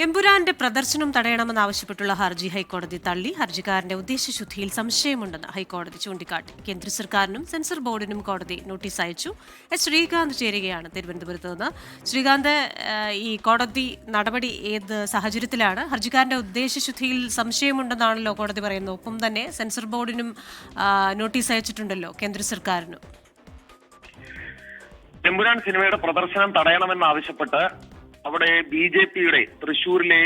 എമ്പുരാന്റെ പ്രദർശനം തടയണമെന്നാവശ്യപ്പെട്ടുള്ള ഹർജി ഹൈക്കോടതി തള്ളി. ഹർജിക്കാരന്റെ ഉദ്ദേശശുദ്ധിയിൽ സംശയമുണ്ടെന്ന് ഹൈക്കോടതി ചൂണ്ടിക്കാട്ടി. കേന്ദ്ര സർക്കാരിനും സെൻസർ ബോർഡിനും കോടതി നോട്ടീസ് അയച്ചു. ശ്രീകാന്ത് ചേരുകയാണ് തിരുവനന്തപുരത്ത് നിന്ന്. ശ്രീകാന്ത്, ഈ കോടതി നടപടി ഏത് സാഹചര്യത്തിലാണ്? ഹർജിക്കാരന്റെ ഉദ്ദേശശുദ്ധിയിൽ സംശയമുണ്ടെന്നാണല്ലോ കോടതി പറയുന്നത്. ഒപ്പം തന്നെ സെൻസർ ബോർഡിനും നോട്ടീസ് അയച്ചിട്ടുണ്ടല്ലോ, കേന്ദ്ര സർക്കാരിനും. എമ്പുരാൻ സിനിമയുടെ പ്രദർശനം തടയണമെന്നാവശ്യപ്പെട്ട് അവിടെ BJP-യുടെ തൃശൂരിലെ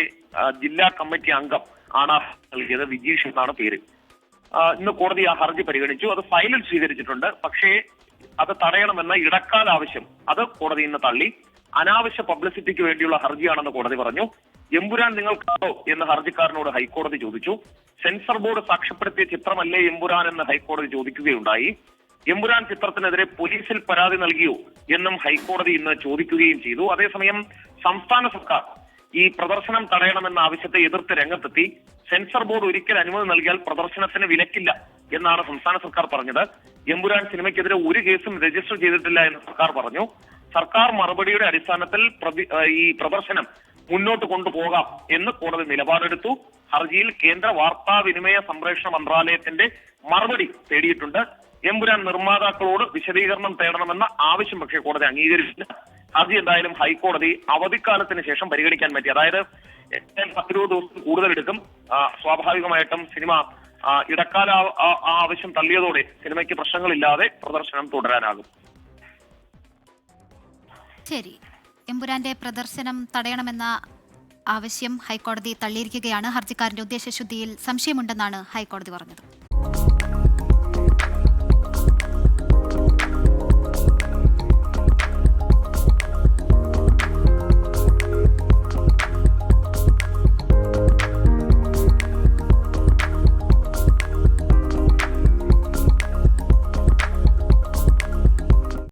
ജില്ലാ കമ്മിറ്റി അംഗം ആണ് നൽകിയത്. വിജീഷ് എന്നാണ് പേര്. ഇന്ന് കോടതി ആ ഹർജി പരിഗണിച്ചു. അത് ഫയലിൽ സ്വീകരിച്ചിട്ടുണ്ട്. പക്ഷേ അത് തടയണമെന്ന ഇടക്കാല ആവശ്യം അത് കോടതി ഇന്ന് തള്ളി. അനാവശ്യ പബ്ലിസിറ്റിക്ക് വേണ്ടിയുള്ള ഹർജിയാണെന്ന് കോടതി പറഞ്ഞു. എമ്പുരാൻ നിങ്ങൾക്കാണോ എന്ന് ഹർജിക്കാരനോട് ഹൈക്കോടതി ചോദിച്ചു. സെൻസർ ബോർഡ് സാക്ഷ്യപ്പെടുത്തിയ ചിത്രമല്ലേ എമ്പുരാൻ എന്ന് ഹൈക്കോടതി ചോദിക്കുകയുണ്ടായി. എമ്പുരാൻ ചിത്രത്തിനെതിരെ പോലീസിൽ പരാതി നൽകിയോ എന്നും ഹൈക്കോടതി ഇന്ന് ചോദിക്കുകയും ചെയ്തു. അതേസമയം സംസ്ഥാന സർക്കാർ ഈ പ്രദർശനം തടയണമെന്ന ആവശ്യത്തെ എതിർത്ത് രംഗത്തെത്തി. സെൻസർ ബോർഡ് ഒരിക്കൽ അനുമതി നൽകിയാൽ പ്രദർശനത്തിന് വിലക്കില്ല എന്നാണ് സംസ്ഥാന സർക്കാർ പറഞ്ഞത്. എമ്പുരാൻ സിനിമയ്ക്കെതിരെ ഒരു കേസും രജിസ്റ്റർ ചെയ്തിട്ടില്ല എന്ന് സർക്കാർ പറഞ്ഞു. സർക്കാർ മറുപടിയുടെ അടിസ്ഥാനത്തിൽ ഈ പ്രദർശനം മുന്നോട്ട് കൊണ്ടുപോകാം എന്ന് കോടതി നിലപാടെടുത്തു. ഹർജിയിൽ കേന്ദ്ര വാർത്താവിനിമയ സംപ്രേഷണ മന്ത്രാലയത്തിന്റെ മറുപടി തേടിയിട്ടുണ്ട്. എമ്പുരാൻ നിർമ്മാതാക്കളോട് വിശദീകരണം തേടണമെന്ന ആവശ്യം പക്ഷേ കോടതി അംഗീകരിച്ചില്ല. ഹർജി എന്തായാലും ഹൈക്കോടതി അവധിക്കാലത്തിന് ശേഷം പരിഗണിക്കാൻ പറ്റി. അതായത് 10-20 ദിവസം കൂടുതൽ എടുക്കും. സ്വാഭാവികമായിട്ടും സിനിമ ഇടക്കാല ആവശ്യം തള്ളിയതോടെ സിനിമയ്ക്ക് പ്രശ്നങ്ങളില്ലാതെ പ്രദർശനം തുടരാനാകും. ശരി, എമ്പുരാന്റെ പ്രദർശനം തടയണമെന്ന ആവശ്യം ഹൈക്കോടതി തള്ളിയിരിക്കുകയാണ്. ഹർജിക്കാരന്റെ ഉദ്ദേശശുദ്ധിയിൽ സംശയമുണ്ടെന്നാണ് ഹൈക്കോടതി പറഞ്ഞത്.